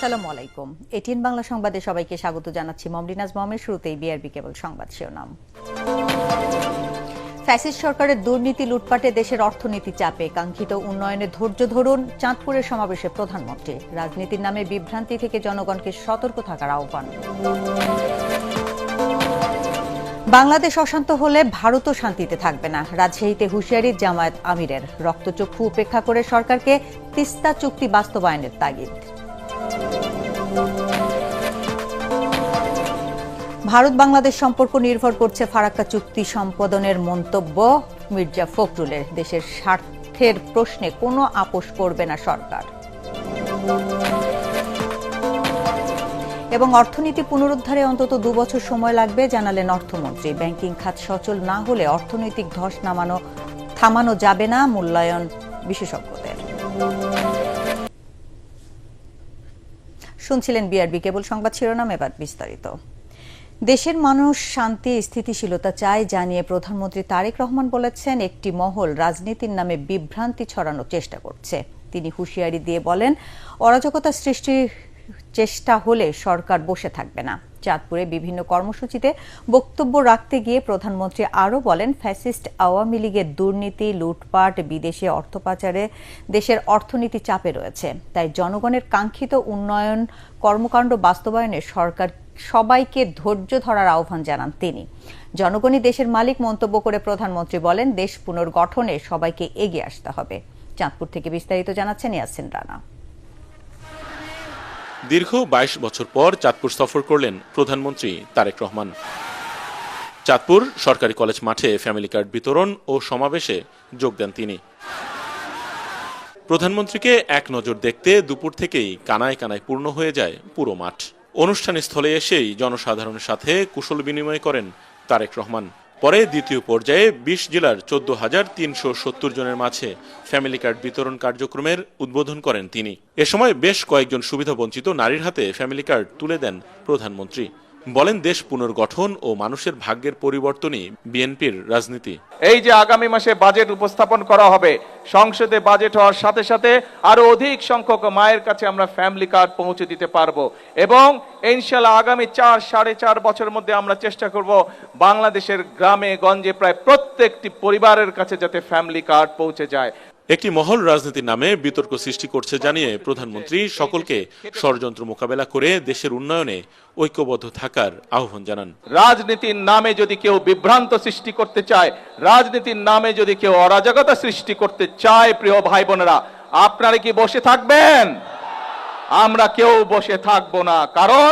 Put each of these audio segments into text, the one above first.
আসসালামু আলাইকুম। এটিএন বাংলা সংবাদে সবাইকে স্বাগত জানাচ্ছি। মমরিনাজ মহমের শুরুতেই বিআরবি কেবল সংবাদ শিরোনাম। ফ্যাসিস্ট সরকারের দুর্নীতি লুটপাটে দেশের অর্থনীতি চাপে, কাঙ্ক্ষিত উন্নয়নে ধৈর্য ধরুন। চাঁদপুরের সমাবেশে প্রধানমন্ত্রী। রাজনীতির নামে বিভ্রান্তি থেকে জনগণকে সতর্ক থাকার আহ্বান। বাংলাদেশ অশান্ত হলে ভারতও শান্তিতে থাকবে না, রাজশাহীতে হুঁশিয়ারি জামায়াত আমিরের। রক্তচক্ষু উপেক্ষা করে সরকারকে তিস্তা চুক্তি বাস্তবায়নের তাগিদ। ভারত বাংলাদেশ সম্পর্ক নির্ভর করছে ফারাক্কা চুক্তি সম্পাদনের মন্তব্য মির্জা ফখরুলের। দেশের স্বার্থের প্রশ্নে কোনো আপোষ করবে না সরকার। এবং অর্থনীতি পুনরুদ্ধারে অন্তত 2 বছর সময় লাগবে জানালেন অর্থমন্ত্রী। ব্যাংকিং খাত সচল না হলে অর্থনৈতিক ধস থামানো যাবে না, মূল্যায়ন বিশেষজ্ঞদের। শুনছিলেন বিআরবি কেবল সংবাদ শিরোনাম, এবার বিস্তারিত। দেশের মানুষ শান্তি স্থিতিশীলতা চায় জানিয়ে প্রধানমন্ত্রী তারেক রহমান বলেছেন, একটি মহল রাজনীতির নামে বিভ্রান্তি ছড়ানোর চেষ্টা করছে। তিনি হুঁশিয়ারি দিয়ে বলেন, অরাজকতা সৃষ্টির চেষ্টা হলে সরকার বসে থাকবে না। চাঁদপুরে বিভিন্ন কর্মসূচিতে বক্তব্য রাখতে গিয়ে প্রধানমন্ত্রী আরও বলেন, ফ্যাসিস্ট আওয়ামী লীগের দুর্নীতি, লুটপাট, বিদেশে অর্থ পাচারে দেশের অর্থনীতি চাপে রয়েছে। তাই জনগণের কাঙ্ক্ষিত উন্নয়ন কর্মকাণ্ড বাস্তবায়নে সরকার সবাইকে ধৈর্য ধরার আহ্বান জানান তিনি। জনগণই দেশের মালিক মন্তব্য করে প্রধানমন্ত্রী বলেন, দেশ পুনর্গঠনে সবাইকে এগিয়ে আসতে হবে। চাঁদপুর থেকে বিস্তারিত জানাচ্ছেন ইয়াসিন রানা। দীর্ঘ 22 বছর পর চাঁদপুর সফর করলেন প্রধানমন্ত্রী তারেক রহমান। চাঁদপুর সরকারি কলেজ মাঠে ফ্যামিলি কার্ড বিতরণ ও সমাবেশে যোগ দেন তিনি। প্রধানমন্ত্রীকে এক নজর দেখতে দুপুর থেকেই কানায় কানায় পূর্ণ হয়ে যায় পুরো মাঠ। অনুষ্ঠান স্থলে এসেই জনসাধারণের সাথে কুশল বিনিময় করেন তারেক রহমান। পরে দ্বিতীয় পর্যায়ে 20 জেলার 14,370 জনের মাঝে ফ্যামিলি কার্ড বিতরণ কার্যক্রমের উদ্বোধন করেন তিনি। এ সময় বেশ কয়েকজন সুবিধাবঞ্চিত নারীর হাতে ফ্যামিলি কার্ড তুলে দেন প্রধানমন্ত্রী। বলেন, দেশ পুনর্গঠন ও মানুষের ভাগ্যের পরিবর্তনই বিএনপির রাজনীতি। এই যে আগামী মাসে বাজেট উপস্থাপন করা হবে, সংসদে বাজেট হওয়ার সাথে সাথে আরো অধিক সংখ্যক মায়ের কাছে আমরা ফ্যামিলি কার্ড পৌঁছে দিতে পারবো এবং ইনশাআল্লাহ আগামী 4-4.5 বছরের মধ্যে আমরা চেষ্টা করব বাংলাদেশের গ্রামে গঞ্জে প্রায় প্রত্যেকটি পরিবারের কাছে যাতে ফ্যামিলি কার্ড পৌঁছে যায়। একটি মহল রাজনীতির নামে বিতর্ক সৃষ্টি করছে জানিয়ে প্রধানমন্ত্রী সকলকে ষড়যন্ত্র মোকাবেলা করে দেশের উন্নয়নে ঐক্যবদ্ধ থাকার আহ্বান জানান। রাজনীতির নামে যদি কেউ বিভ্রান্ত সৃষ্টি করতে চায়, রাজনীতির নামে যদি কেউ অরাজকতা সৃষ্টি করতে চায়, প্রিয় ভাই বোনেরা, আপনারা কি বসে থাকবেন? আমরা কেউ বসে থাকবো না। কারণ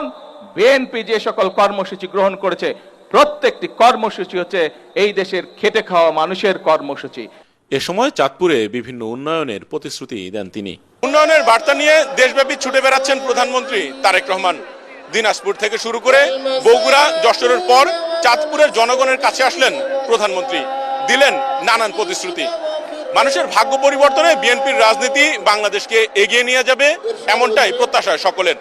বিএনপি যে সকল কর্মসূচি গ্রহণ করেছে, প্রত্যেকটি কর্মসূচি হচ্ছে এই দেশের খেটে খাওয়া মানুষের কর্মসূচি। এ সময় চাঁদপুরে বিভিন্ন উন্নয়নের প্রতিশ্রুতি দেন তিনি। উন্নয়নের বার্তা নিয়ে দেশব্যাপী ছুটে বেড়াচ্ছেন প্রধানমন্ত্রী তারেক রহমান। দিনাজপুর থেকে শুরু করে বগুড়া, যশোরের পর চাঁদপুরের জনগণের কাছে আসলেন প্রধানমন্ত্রী, দিলেন নানান প্রতিশ্রুতি। মানুষের ভাগ্য পরিবর্তনে বিএনপির রাজনীতি বাংলাদেশকে এগিয়ে নিয়ে যাবে, এমনটাই প্রত্যাশা সকলের।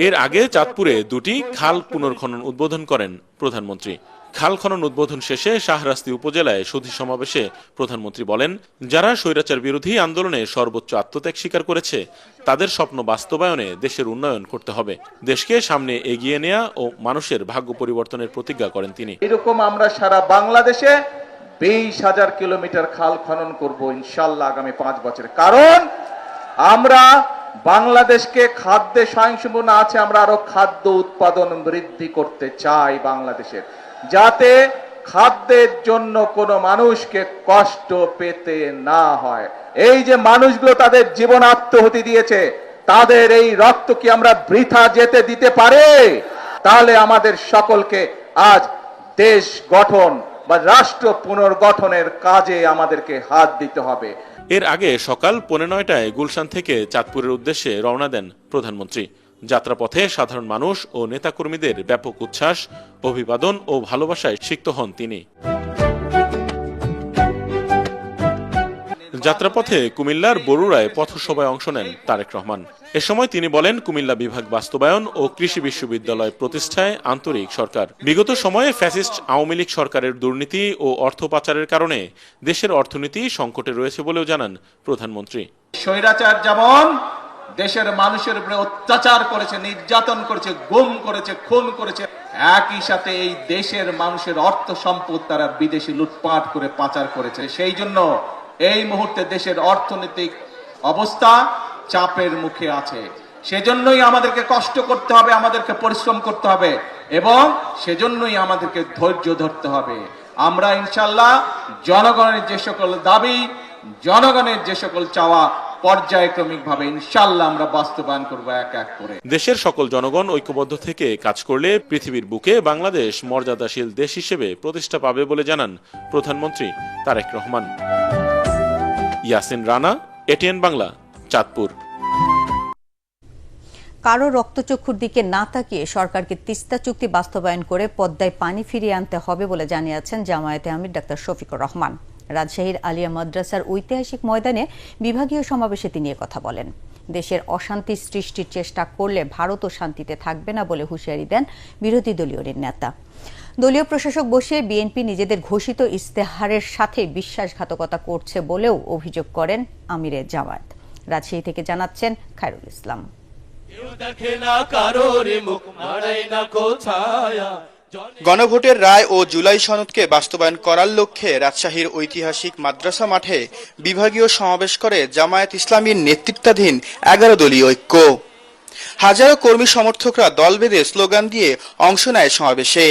এর আগে চাঁদপুরে 2টি খাল পুনর্খনন উদ্বোধন করেন প্রধানমন্ত্রী। খাল খনন উদ্বোধন শেষে শাহরাস্তি উপজেলায় সুধী সমাবেশে প্রধানমন্ত্রী বলেন, যারা স্বৈরাচার বিরোধী আন্দোলনে সর্বোচ্চ আত্মত্যাগ স্বীকার করেছে, তাদের স্বপ্ন বাস্তবায়নে দেশের উন্নয়ন করতে হবে। দেশকে সামনে এগিয়ে নেওয়া ও মানুষের ভাগ্য পরিবর্তনের প্রতিজ্ঞা করেন তিনি। এরকম আমরা সারা বাংলাদেশে 20,000 কিলোমিটার খাল খনন করব ইনশাআল্লাহ আগামী 5 বছরে। কারণ আমরা বাংলাদেশকে খাদ্যে স্বয়ংসম্পূর্ণ আছে, আমরা আরো খাদ্য উৎপাদন বৃদ্ধি করতে চাই বাংলাদেশের, যাতে খাদ্যের জন্য কোনো মানুষকে কষ্ট পেতে না হয়। এই যে মানুষগুলো তাদের জীবন আত্মহতি দিয়েছে, তাদের এই রক্ত কি আমরা বৃথা যেতে দিতে পারে? তাহলে আমাদের সকলকে আজ দেশ গঠন বা রাষ্ট্র পুনর্গঠনের কাজে আমাদেরকে হাত দিতে হবে। এর আগে সকাল 9:15টায় গুলশান থেকে চাঁদপুরের উদ্দেশ্যে রওনা দেন প্রধানমন্ত্রী। যাত্রাপথে সাধারণ মানুষ ও নেতাকর্মীদের ব্যাপক উচ্ছ্বাস, অভিবাদন ও ভালোবাসায় সিক্ত হন তিনি। যাত্রাপথে কুমিল্লার বরুড়ায় পথসভায় অংশ নেন তারেক রহমান। এ সময় তিনি বলেন, কুমিল্লা বিভাগ বাস্তবায়ন ও কৃষি বিশ্ববিদ্যালয় প্রতিষ্ঠায় আন্তরিক সরকার। বিগত সময়ে ফ্যাসিস্ট আওয়ামী লীগ সরকারের দুর্নীতি ও অর্থ পাচারের কারণে দেশের অর্থনীতি সংকটে রয়েছে বলেও জানান প্রধানমন্ত্রী। স্বৈরাচার যেমন দেশের মানুষের উপরে অত্যাচার করেছে, নির্যাতন করেছে, গুম করেছে, খুন করেছে। একই সাথে এই দেশের মানুষের অর্থ সম্পদ তারা বিদেশি লুটপাট করে পাচার করেছে। সেই জন্য এই মুহূর্তে দেশের অর্থনৈতিক অবস্থা চাপের মুখে আছে। সেজন্যই আমাদেরকে কষ্ট করতে হবে, আমাদেরকে পরিশ্রম করতে হবে এবং সেজন্যই আমাদেরকে ধৈর্য ধরতে হবে। আমরা ইনশাআল্লাহ জনগণের যে সকল দাবি, জনগণের যে সকল চাওয়া পর্যায়ক্রমিকভাবে ইনশাআল্লাহ আমরা বাস্তবায়ন করব এক এক করে। দেশের সকল জনগণ ঐক্যবদ্ধ থেকে কাজ করলে পৃথিবীর বুকে বাংলাদেশ মর্যাদাশীল দেশ হিসেবে প্রতিষ্ঠা পাবে বলে জানান প্রধানমন্ত্রী তারেক রহমান। ইয়াসিন রানা, এটিএন বাংলা, চাঁদপুর। কারো রক্তচক্ষুর দিকে না তাকিয়ে সরকারকে তিস্তা চুক্তি বাস্তবায়ন করে পদ্মায় পানি ফিরিয়ে আনতে হবে বলে জানিয়েছেন জামায়াতে আমির ডাক্তার শফিকুর রহমান। রাজশাহীর আলিয়া মাদ্রাসার ঐতিহাসিক ময়দানে বিভাগীয় সমাবেশে তিনি কথা বলেন। দেশের অশান্তি সৃষ্টির চেষ্টা করলে ভারতও শান্তিতে থাকবে না বলে হুঁশিয়ারি দেন বিরোধী দলীয় নেতা। দলীয় প্রশাসক বসিয়ে বিএনপি নিজেদের ঘোষিত ইস্তেহারের সাথে বিশ্বাসঘাতকতা করছে বলেও অভিযোগ করেন আমিরের জামায়াত। রাজশাহী থেকে জানাচ্ছেন খায়রুল ইসলাম। গণভোটের রায় ও জুলাই সনদকে বাস্তবায়ন করার লক্ষ্যে রাজশাহীর ঐতিহাসিক মাদ্রাসা মাঠে বিভাগীয় সমাবেশ করে জামায়াত ইসলামীর নেতৃত্বাধীন 11 দলীয় ঐক্য। হাজারো কর্মী সমর্থকরা দল বেঁধে স্লোগান দিয়ে অংশ নেয় সমাবেশে।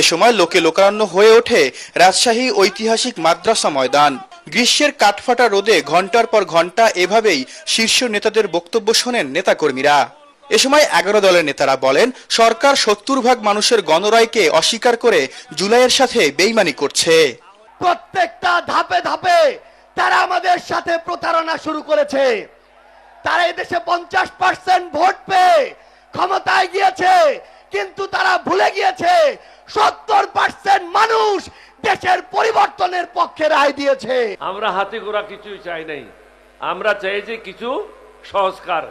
এ সময় লোকে লোকারণ্য হয়ে ওঠে রাজশাহী ঐতিহাসিক মাদ্রাসা ময়দান। গ্রীষ্মের কাঠফাটা রোদে ঘন্টার পর ঘন্টা এভাবেই শীর্ষ নেতাদের বক্তব্য শোনেন নেতাকর্মীরা। এ সময় 11 দলের নেতারা বলেন, সরকার 70% মানুষের গণরায়কে অস্বীকার করে জুলাইয়ের সাথে বেইমানি করছে। প্রত্যেকটা ধাপে ধাপে তারা আমাদের সাথে প্রতারণা শুরু করেছে। তারা এদেশে 50% ভোট পেয়ে ক্ষমতায় গিয়েছে, কিন্তু তারা ভুলে গিয়েছে 70% মানুষ দেশের পরিবর্তনের পক্ষে রায় দিয়েছে। আমরা হাতে গোড়া কিছুই চাই নাই, আমরা চাইছি কিছু সংস্কার,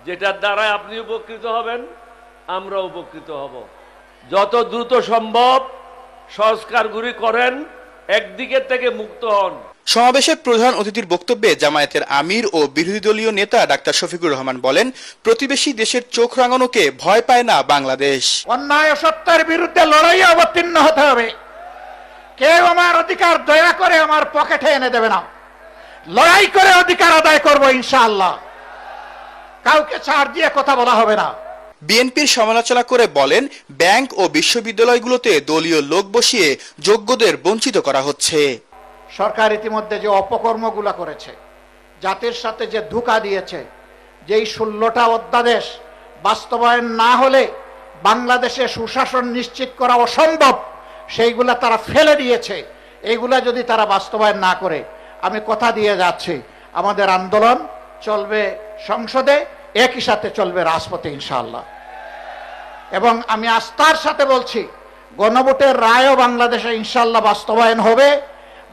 যেটার দ্বারা আপনি উপকৃত হবেন, আমরা উপকৃত হব। যত দ্রুত সম্ভব সংস্কারগুলি করেন, একদিকে থেকে মুক্ত হন। সমাবেশে প্রধান অতিথির বক্তব্যে জামায়াতের আমির ও বিরোধী দলীয় নেতা ডাক্তার শফিকুর রহমান বলেন, প্রতিবেশী দেশের চোখ রাঙানোকে ভয় পায় না বাংলাদেশ। অন্যায় সত্যের বিরুদ্ধে লড়াই অবতীর্ণ হতে হবে। কেউ আমার অধিকার দয়া করে আমার পকেটে এনে দেবে না। লড়াই করে অধিকার আদায় করব ইনশাআল্লাহ। কাউকে ছাড় দিয়ে কথা বলা হবে না। বিএনপির সমালোচনা করে বলেন, ব্যাংক ও বিশ্ববিদ্যালয়গুলোতে দলীয় লোক বসিয়ে যোগ্যদের বঞ্চিত করা হচ্ছে। সরকার ইতিমধ্যে যে অপকর্মগুলো করেছে, জাতির সাথে যে ধোঁকা দিয়েছে, যেই 16টা অধ্যাদেশ বাস্তবায়ন না হলে বাংলাদেশে সুশাসন নিশ্চিত করা অসম্ভব, সেইগুলা তারা ফেলে দিয়েছে। এইগুলা যদি তারা বাস্তবায়ন না করে, আমি কথা দিয়ে যাচ্ছি, আমাদের আন্দোলন চলবে সংসদে, একই সাথে চলবে রাজপথে ইনশাআল্লাহ। এবং আমি আস্থার সাথে বলছি, গণভোটের রায়ও বাংলাদেশে ইনশাআল্লাহ বাস্তবায়ন হবে,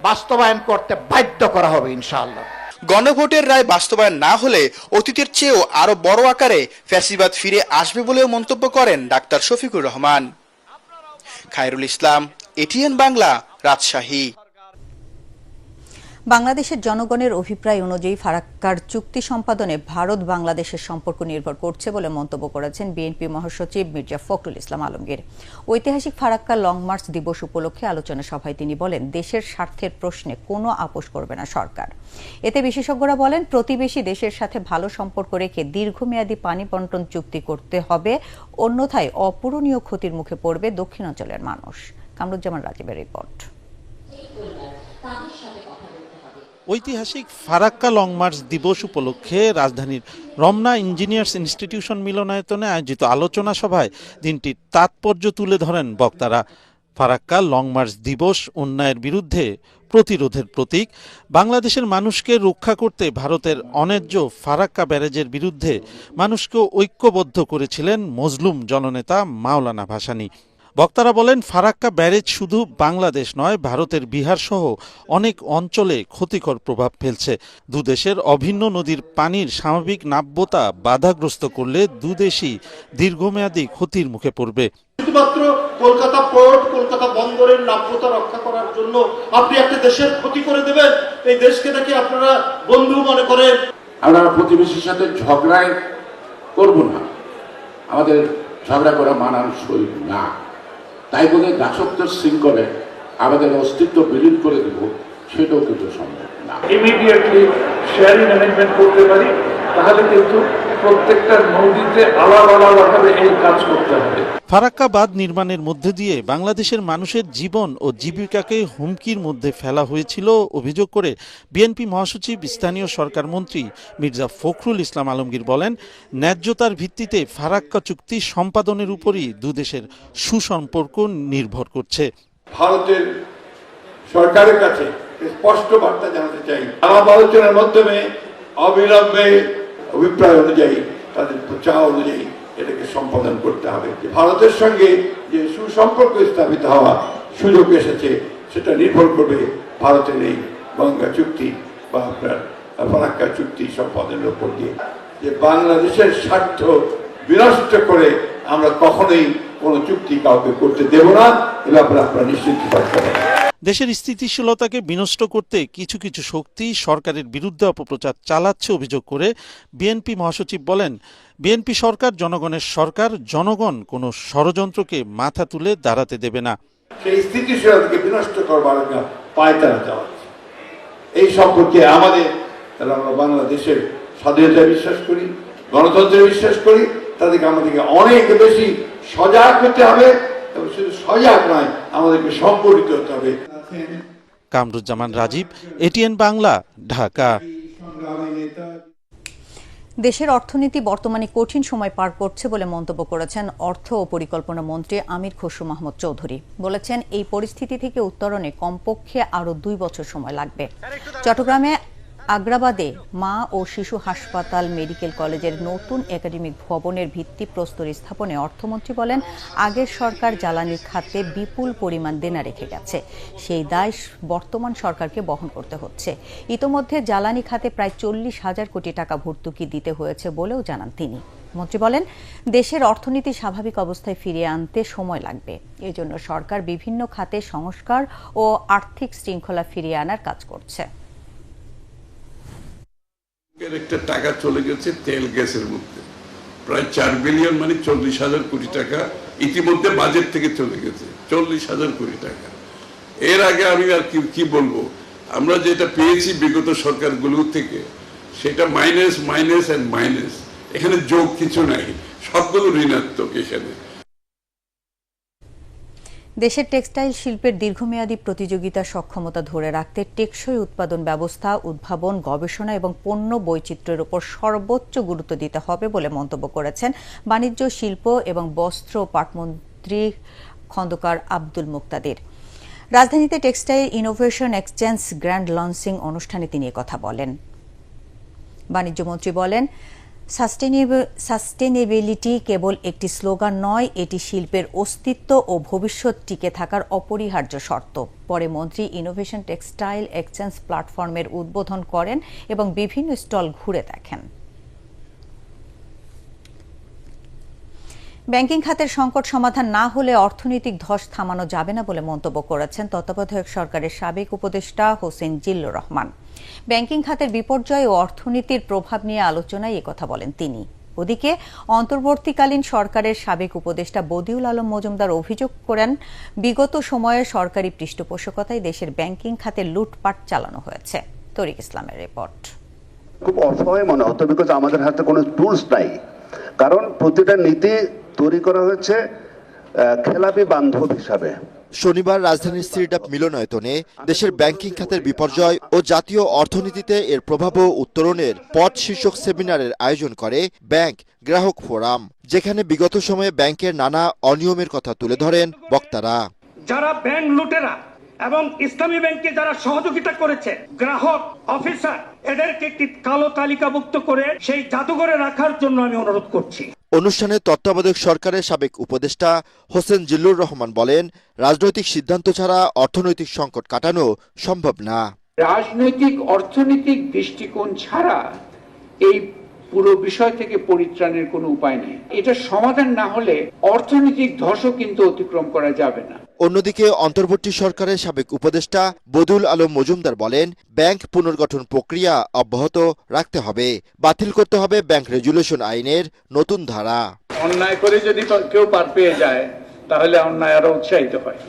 বাস্তবায়ন করতে বাধ্য করা হবে ইনশাআল্লাহ। গণভোটের রায় বাস্তবায়ন না হলে অতীতের চেয়েও আরো বড় আকারে ফ্যাসিবাদ ফিরে আসবে বলেও মন্তব্য করেন ডাক্তার শফিকুর রহমান। খায়রুল ইসলাম, এটিএন বাংলা, রাজশাহী। বাংলাদেশের জনগণের অভিপ্রায় অনুযায়ী ফারাক্কার চুক্তি সম্পাদনে ভারত বাংলাদেশের সম্পর্ক নির্ভর করছে বলে মন্তব্য করেছেন বিএনপি মহাসচিব মির্জা ফখরুল ইসলাম আলমগীর। ঐতিহাসিক ফারাক্কা লং মার্চ দিবস উপলক্ষে আলোচনা সভায় তিনি বলেন, দেশের স্বার্থের প্রশ্নে কোনো আপোষ করবে না সরকার। এতে বিশেষজ্ঞরা বলেন, প্রতিবেশী দেশের সাথে ভালো সম্পর্ক রেখে দীর্ঘমেয়াদী পানি বন্টন চুক্তি করতে হবে, অন্যথায় অপূরণীয় ক্ষতির মুখে পড়বে দক্ষিণাঞ্চলের মানুষ। কামরুজ্জামান রাজীবের রিপোর্ট। ঐতিহাসিক ফারাক্কা লং মার্চ দিবস উপলক্ষে রাজধানীর রমনা ইঞ্জিনিয়ার্স ইনস্টিটিউশন মিলনায়তনে আয়োজিত আলোচনা সভায় দিনটির তাৎপর্য তুলে ধরেন বক্তারা। ফারাক্কা লং মার্চ দিবস অন্যায়ের বিরুদ্ধে প্রতিরোধের প্রতীক। বাংলাদেশের মানুষকে রক্ষা করতে ভারতের অন্যায্য ফারাক্কা ব্যারেজের বিরুদ্ধে মানুষকে ঐক্যবদ্ধ করেছিলেন মজলুম জননেতা মাওলানা ভাসানী। বক্তারা বলেন, ফারাক্কা ব্যারেজ শুধু বাংলাদেশ নয়, ভারতের বিহার সহ অনেক অঞ্চলে ক্ষতিকর প্রভাব ফেলছে। দুদেশের অভিন্ন নদীর পানির স্বাভাবিক নাব্যতা বাধাগ্রস্ত করলে দুদেশই দীর্ঘমেয়াদী ক্ষতির মুখে পড়বে। শুধুমাত্র কলকাতা পোর্ট, কলকাতা বন্দরের নাব্যতা রক্ষা করার জন্য আপনি একটা দেশের ক্ষতি করে দেবেন? এই দেশকে নাকি আপনারা বন্ধু মনে করেন? আমরা প্রতিবেশীর সাথে ঝগড়ায় করব না, আমাদের ঝগড়া করা মানানসই না। তাই বলে দাসত্বের শৃঙ্খলে আমাদের অস্তিত্ব বিলীন করে দেব, সেটাও কিন্তু সম্ভব না। ইমিডিয়েটলি শেয়ারিং অ্যারেঞ্জমেন্ট করতে পারি, তাহলে কিন্তু প্রত্যেকটা নদীতে আলাদা আলাদাভাবে এই কাজ করতে হবে। ফারাক্কা বাঁধ নির্মাণের মধ্যে দিয়ে বাংলাদেশের মানুষের জীবন ও জীবিকাকে হুমকির মধ্যে ফেলা হয়েছিল অভিযোগ করে বিএনপি মহাসচিব স্থানীয় সরকার মন্ত্রী মির্জা ফখরুল ইসলাম আলমগীর বলেন, ন্যায্যতার ভিত্তিতে ফারাক্কা চুক্তি সম্পাদনের উপরই দুদেশের সুসম্পর্ক নির্ভর করছে। ভারতের সরকারের কাছে স্পষ্ট বার্তা জানাতে চাই, আলাপ আলোচনার মাধ্যমে অবিলম্বে অভিপ্রায় অনুযায়ী তাদের চাওয়া অনুযায়ী এটাকে সম্পাদন করতে হবে। ভারতের সঙ্গে যে সুসম্পর্ক স্থাপিত হওয়া সুযোগ এসেছে, সেটা নির্ভর করবে ভারতের এই গঙ্গা চুক্তি বা আপনার ফারাক্কা চুক্তি সম্পাদনের উপর দিয়ে। যে বাংলাদেশের স্বার্থ বিনষ্ট করে আমরা কখনোই কোনো চুক্তি কাউকে করতে দেব না, এ ব্যাপারে আপনারা নিশ্চিত থাকতে পারেন। দেশের স্থিতিশীলতাকে বিনষ্ট করতে কিছু কিছু শক্তি সরকারের বিরুদ্ধে অপপ্রচার চালাচ্ছে অভিযোগ করে বিএনপি মহাসচিব বলেন, বিএনপি সরকার জনগণের সরকার, জনগণ কোনো ষড়যন্ত্রকে মাথা তুলে দাঁড়াতে দেবে না। সেই স্থিতিশীলতাকে বিনষ্ট করবার পায়তারা দেওয়া এই সম্পর্কে আমাদের, আমরা বাংলাদেশের স্বাধীনতা বিশ্বাস করি, গণতন্ত্রে বিশ্বাস করি, তাদেরকে আমাদেরকে অনেক বেশি সজাগ হতে হবে, এবং শুধু সজাগ নয়, আমাদেরকে সংগঠিত হতে হবে। কামরুজ্জামান রাজীব, এটিএন বাংলা, ঢাকা। দেশের অর্থনীতি বর্তমানে কঠিন সময় পার করছে বলে মন্তব্য করেছেন অর্থ ও পরিকল্পনা মন্ত্রী আমির খসরু মাহমুদ চৌধুরী। বলেছেন, এই পরিস্থিতি থেকে উত্তরণে কমপক্ষে আরও 2 বছর সময় লাগবে। চট্টগ্রামে আগ্রাবাদে মা ও শিশু হাসপাতাল মেডিকেল কলেজের নতুন একাডেমিক ভবনের ভিত্তিপ্রস্তর স্থাপনে অর্থমন্ত্রী বলেন, আগের সরকার জ্বালানির খাতে বিপুল পরিমাণ দেনা রেখে গেছে, সেই দায় বর্তমান সরকারকে বহন করতে হচ্ছে। ইতোমধ্যে জ্বালানি খাতে প্রায় 40,000 কোটি টাকা ভর্তুকি দিতে হয়েছে বলেও জানান তিনি। মন্ত্রী বলেন, দেশের অর্থনীতি স্বাভাবিক অবস্থায় ফিরিয়ে আনতে সময় লাগবে। এজন্য সরকার বিভিন্ন খাতে সংস্কার ও আর্থিক শৃঙ্খলা ফিরিয়ে আনার কাজ করছে। একটা টাকা চলে গেছে তেল গ্যাসের মধ্যে, প্রায় 4 বিলিয়ন, মানে 40,000 কোটি টাকা ইতিমধ্যে বাজেট থেকে চলে গেছে, 40,000 কোটি টাকা। এর আগে আমি আর কি বলবো, আমরা যেটা পেয়েছি বিগত সরকারগুলো থেকে, সেটা মাইনাস মাইনাস এন্ড মাইনাস, এখানে যোগ কিছু নাই, সবগুলো ঋণাত্মক। এখানে দেশের টেক্সটাইল শিল্পের দীর্ঘমেয়াদী প্রতিযোগিতা সক্ষমতা ধরে রাখতে টেকসই উৎপাদন ব্যবস্থা, উদ্ভাবন, গবেষণা এবং পণ্য বৈচিত্র্যের উপর সর্বোচ্চ গুরুত্ব দিতে হবে বলে মন্তব্য করেছেন বাণিজ্য, শিল্প এবং বস্ত্র ও পাটমন্ত্রী খন্দকার আব্দুল মুক্তাদির। রাজধানীতে textile innovation exchange grand launching অনুষ্ঠানে তিনি কথা বলেন। বাণিজ্যমন্ত্রী বলেন, সাস্টেনেবিলিটি কেবল একটি স্লোগান নয়, এটি শিল্পের অস্তিত্ব ও ভবিষ্যৎ টিকে থাকার অপরিহার্য শর্ত। পরে মন্ত্রী ইনোভেশন টেক্সটাইল এক্সচেঞ্জ প্ল্যাটফর্মের উদ্বোধন করেন এবং বিভিন্ন স্টল ঘুরে দেখেন। ব্যাংকিং খাতের সংকট সমাধান না হলে অর্থনৈতিক ধস থামানো যাবে না বলে মন্তব্য করেছেন তত্ত্বাবধায়ক সরকারের সাবেক উপদেষ্টা হোসেন জিল্লুর রহমান। ব্যাংকিং খাতের বিপর্যয় ও অর্থনীতির প্রভাব নিয়ে আলোচনায় একথা বলেন তিনি। ওদিকে অন্তর্বর্তীকালীন সরকারের সাবেক উপদেষ্টা বদিউল আলম মজুমদার অভিযোগ করেন, বিগত সময়ে সরকারি পৃষ্ঠপোষকতায় দেশের ব্যাংকিং খাতে লুটপাট চালানো হয়েছে। তরিক ইসলামের রিপোর্ট। খুব অসহায় মনে হতো, বিকজ আমাদের হাতে কোনো টুলস নাই, কারণ প্রতিটা নীতি তৈরি করা হয়েছে খেলাপি বান্ধব হিসাবে। শনিবার রাজধানীর স্ট্রিট মিলনায়তনে দেশের ব্যাংকিং খাতের বিপর্যয় ও জাতীয় অর্থনীতিতে এর প্রভাব ও উত্তরণের পথ শীর্ষক সেমিনারের আয়োজন করে ব্যাংক গ্রাহক ফোরাম, যেখানে বিগত সময়ে ব্যাংকের নানা অনিয়মের কথা তুলে ধরেন বক্তারা। যারা ব্যাংক লুটেরা এবং ইসলামী ব্যাংকে যারা সহযোগিতা করেছে, গ্রাহক অফিসার, এদেরকে একটি কালো তালিকাভুক্ত করে সেই জাদুঘরে রাখার জন্য আমি অনুরোধ করছি। অনুষ্ঠানে তত্ত্বাবধায়ক সরকারের সাবেক উপদেষ্টা হোসেন জিল্লুর রহমান বলেন, রাজনৈতিক সিদ্ধান্ত ছাড়া অর্থনৈতিক সংকট কাটানো সম্ভব না। রাজনৈতিক অর্থনৈতিক দৃষ্টিকোণ ছাড়া এই পুরো বিষয় থেকে পরিত্রাণের কোনো উপায় নেই। এটা সমাধান না হলে অর্থনৈতিক ধসও কিন্তু অতিক্রম করা যাবে না। অন্যদিকে অন্তর্বর্তী সরকারের সাবেক উপদেষ্টা বদুল আলম মজুমদার বলেন, ব্যাংক পুনর্গঠন প্রক্রিয়া অব্যাহত রাখতে হবে, বাতিল করতে হবে ব্যাংক রেজুলেশন আইনের নতুন ধারা। অন্যায় করে যদি কেউ পার পেয়ে যায় তাহলে অন্যায় আরো উৎসাহিত হয়,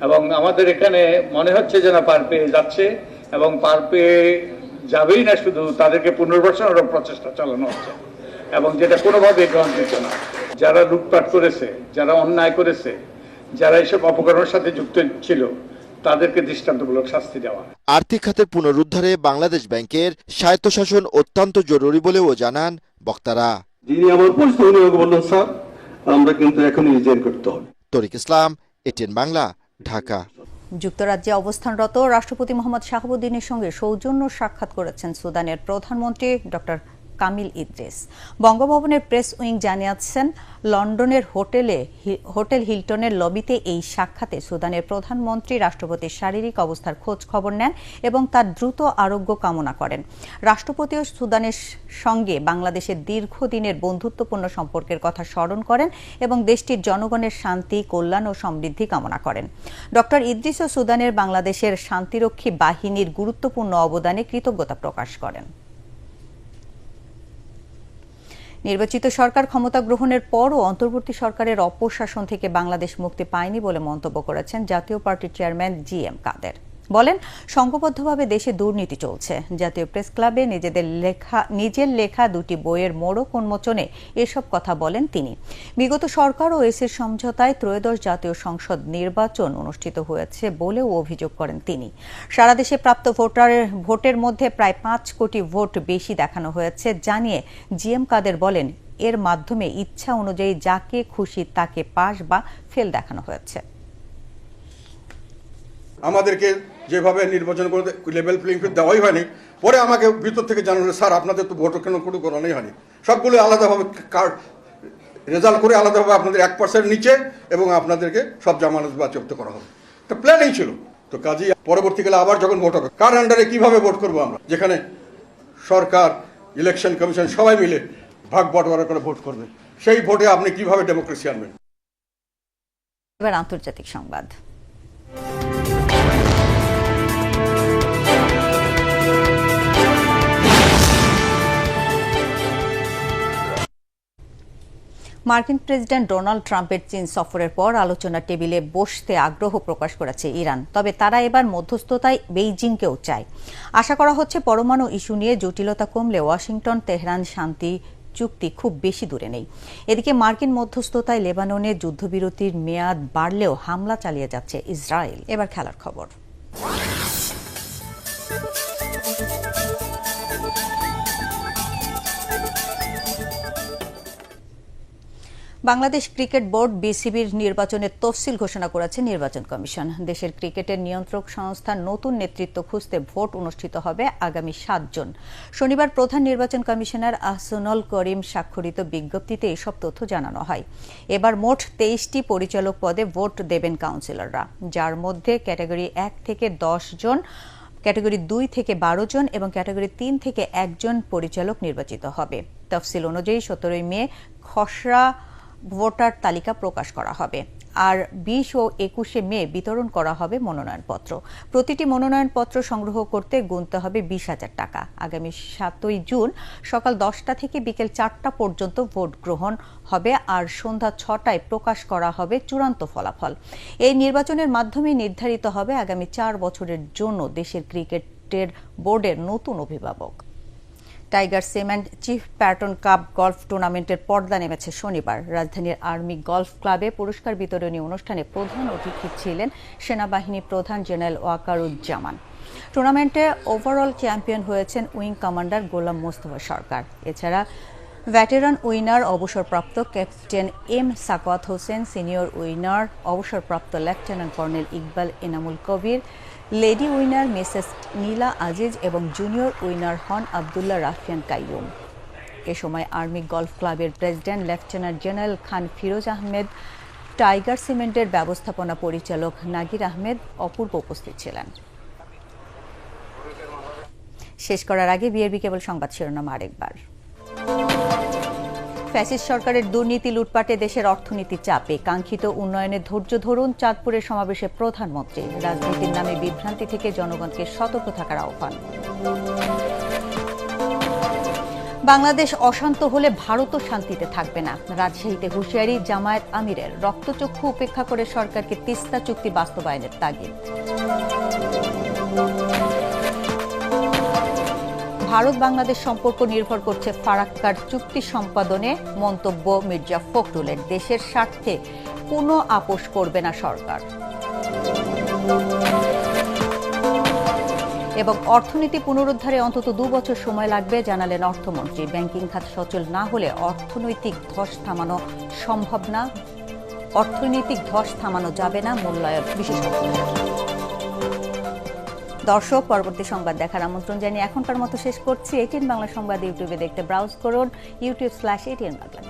এবং আমাদের এখানে মনে হচ্ছে যে না পার পেয়ে যাচ্ছে, এবং পার পেয়ে যাবেই না, শুধু তাদেরকে পুনর্বাসনেরও প্রচেষ্টা চালানো হচ্ছে, এবং যেটা কোনোভাবে গ্রহণযোগ্য না। যারা লুটপাট করেছে, যারা অন্যায় করেছে, যারা এইসব অপকর্মের সাথে যুক্ত ছিল, তাদেরকে দৃষ্টান্তমূলক শাস্তি দেওয়া। আর্থিক খাতের পুনরুদ্ধারে বাংলাদেশ ব্যাংকের স্বায়ত্তশাসন অত্যন্ত জরুরি বলেও জানান বক্তারা। যিনি আমার পরিচিত উনি আমাকে বললেন, স্যার আমরা কিন্তু এখন রিজাইন করতে হবে। তরিক ইসলাম, এটিএন বাংলা, ঢাকা। যুক্তরাজ্যে অবস্থানরত রাষ্ট্রপতি মোহাম্মদ শাহাবুদ্দিনের সঙ্গে সৌজন্য সাক্ষাৎ করেছেন সুদানের প্রধানমন্ত্রী ডক্টর কামিল ইদ্রিস। বঙ্গভবনের প্রেস উইং জানিয়েছেন, লন্ডনের হোটেল হিলটনের লবিতে এই সাক্ষাতে সুদানের প্রধানমন্ত্রী রাষ্ট্রপতির শারীরিক অবস্থার খোঁজ খবর নেন এবং তার দ্রুত আরোগ্য কামনা করেন। রাষ্ট্রপতিও সুদানের সঙ্গে বাংলাদেশের দীর্ঘদিনের বন্ধুত্বপূর্ণ সম্পর্কের কথা স্মরণ করেন এবং দেশটির জনগণের শান্তি, কল্যাণ ও সমৃদ্ধি কামনা করেন। ডক্টর ইদ্রিসও সুদানের বাংলাদেশের শান্তিরক্ষী বাহিনীর গুরুত্বপূর্ণ অবদানে কৃতজ্ঞতা প্রকাশ করেন। নির্বাচিত সরকার ক্ষমতা গ্রহণের পরও অন্তর্বর্তী সরকারের অপশাসন থেকে বাংলাদেশ মুক্তি পায়নি বলে মন্তব্য করেছেন জাতীয় পার্টির চেয়ারম্যান জি.এম. কাদের। বলেন, সংঘবদ্ধভাবে দেশে দুর্নীতি চলছে। জাতীয় প্রেস ক্লাবে নিজের লেখা দুটি বইয়ের মোড়ক উন্মোচনে এসব কথা বলেন তিনি। বিগত সরকার ও এসির সমঝোতায় ত্রয়োদশ জাতীয় সংসদ নির্বাচন অনুষ্ঠিত হয়েছে বলেও অভিযোগ করেন তিনি। সারা দেশে প্রাপ্ত ভোটের মধ্যে প্রায় 5 কোটি ভোট বেশি দেখানো হয়েছে জানিয়ে জি.এম. কাদের বলেন, এর মাধ্যমে ইচ্ছা অনুযায়ী যাকে খুশি তাকে পাস বা ফেল দেখানো হয়েছে। আমাদেরকে যেভাবে নির্বাচন করে লেভেল প্লেইং ফিল্ড দেওয়াই হয়নি, পরে আমাকে ভিতর থেকে জানালো, স্যার আপনাদের তো ভোট কেন কোনো করানোই হয়নি, সবগুলো আলাদাভাবে কার্ড রেজাল্ট করে আলাদাভাবে আপনাদের 1% নিচে এবং আপনাদেরকে সব জামানত বাজেয়াপ্ত করা হবে। একটা প্ল্যানিং ছিল। তো কাজেই পরবর্তীকালে আবার যখন ভোট হবে, কার আন্ডারে কিভাবে ভোট করবো আমরা, যেখানে সরকার, ইলেকশন কমিশন সবাই মিলে ভাগ বটবারা করে ভোট করবে, সেই ভোটে আপনি কিভাবে ডেমোক্রেসি আনবেন। এবার আন্তর্জাতিক সংবাদ। মার্কিন প্রেসিডেন্ট ডোনাল্ড ট্রাম্পের চীন সফরের পর আলোচনার টেবিলে বসতে আগ্রহ প্রকাশ করেছে ইরান। তবে তারা এবার মধ্যস্থতায় বেইজিংকেও চায়। আশা করা হচ্ছে পরমাণু ইস্যু নিয়ে জটিলতা কমলে ওয়াশিংটন তেহরান শান্তি চুক্তি খুব বেশি দূরে নেই। এদিকে মার্কিন মধ্যস্থতায় লেবাননে যুদ্ধবিরতির মেয়াদ বাড়লেও হামলা চালিয়ে যাচ্ছে ইসরায়েল। এবার খেলার খবর। বাংলাদেশ ক্রিকেট বোর্ড বিসিবির নির্বাচনের তফসিল ঘোষণা করেছে নির্বাচন কমিশন। দেশের ক্রিকেটের নিয়ন্ত্রক সংস্থার নতুন নেতৃত্ব খুঁজতে ভোট অনুষ্ঠিত হবে আগামী 7 জুন। শনিবার প্রধান নির্বাচন কমিশনার আহসানুল করিম স্বাক্ষরিত বিজ্ঞপ্তিতে এসব তথ্য জানানো হয়। এবার মোট 23টি পরিচালক পদে ভোট দেবেন কাউন্সিলররা, যার মধ্যে ক্যাটাগরি 1 থেকে 10 জন, ক্যাটাগরি 2 থেকে 12 জন এবং ক্যাটাগরি 3 থেকে 1 জন পরিচালক নির্বাচিত হবে। তফসিল অনুযায়ী 17 মে খসড়া ভোটার তালিকা প্রকাশ করা হবে, আর 20 ও 21 মে বিতরণ করা হবে মনোনয়নপত্র। প্রতিটি মনোনয়নপত্র সংগ্রহ করতে গুনতে হবে 20,000 টাকা। আগামী 7 জুন সকাল 10টা থেকে বিকেল 4টা পর্যন্ত ভোট গ্রহণ হবে, আর সন্ধ্যা 6টায় প্রকাশ করা হবে চূড়ান্ত ফলাফল। এই নির্বাচনের মাধ্যমে নির্ধারিত হবে আগামী 4 বছরের জন্য দেশের ক্রিকেটের বোর্ডের নতুন অভিভাবক। Tiger cement chief Patton cup golf টুর্নামেন্টের পর্দা নেমেছে শনিবার। রাজধানীর আর্মি গলফ ক্লাবে পুরস্কার বিতরণী অনুষ্ঠানে প্রধান অতিথি ছিলেন সেনাবাহিনী প্রধান জেনারেল ওয়াকারুজ্জামান। টুর্নামেন্টে ওভারঅল চ্যাম্পিয়ন হয়েছেন উইং কমান্ডার গোলাম মোস্তফা সরকার। এছাড়া ভেটেরান উইনার অবসরপ্রাপ্ত captain M Sakhawat Hossain, senior winner অবসরপ্রাপ্ত lieutenant colonel Iqbal Enamul Kabir, lady winner Mrs Nila Aziz এবং জুনিয়র উইনার হন আবদুল্লাহ রাফিয়ান কাইয়ুম। এ সময় আর্মি গলফ ক্লাবের president lieutenant general Khan Firoz Ahmed, Tiger সিমেন্টের ব্যবস্থাপনা পরিচালক নাগির আহমেদ অপূর্ব উপস্থিত ছিলেন। শেষ করার আগে বিআরবি কেবল সংবাদ শিরোনাম আরেকবার। ফ্যাসিস্ট সরকারের দুর্নীতি লুটপাটে দেশের অর্থনীতি চাপে, কাঙ্ক্ষিত উন্নয়নের ধৈর্য ধরুন। চাঁদপুরের সমাবেশে প্রধানমন্ত্রী। রাজনীতির নামে বিভ্রান্তি থেকে জনগণকে সতর্ক থাকার আহ্বান। বাংলাদেশ অশান্ত হলে ভারতও শান্তিতে থাকবে না। রাজশাহীতে হুঁশিয়ারি জামায়াত আমিরের। রক্তচক্ষু উপেক্ষা করে সরকারকে তিস্তা চুক্তি বাস্তবায়নের তাগিদ। ভারত বাংলাদেশ সম্পর্ক নির্ভর করছে ফারাক্কার চুক্তি সম্পাদনে, মন্তব্য মির্জা ফখরুলের। দেশের স্বার্থে কোনো আপোষ করবে না সরকার। এবং অর্থনীতি পুনরুদ্ধারে অন্তত 2 বছর সময় লাগবে জানালেন অর্থমন্ত্রী। ব্যাংকিং খাত সচল না হলে অর্থনৈতিক ধস থামানো সম্ভব না। অর্থনৈতিক ধস থামানো যাবে না, মূল্যায়ন বিশেষজ্ঞদের। দর্শক, পরবর্তী সংবাদ দেখার আমন্ত্রণ জানিয়ে এখনকার মতো শেষ করছি। ATN বাংলা সংবাদ ইউটিউবে দেখতে ব্রাউজ করুন youtube/ATN বাংলা।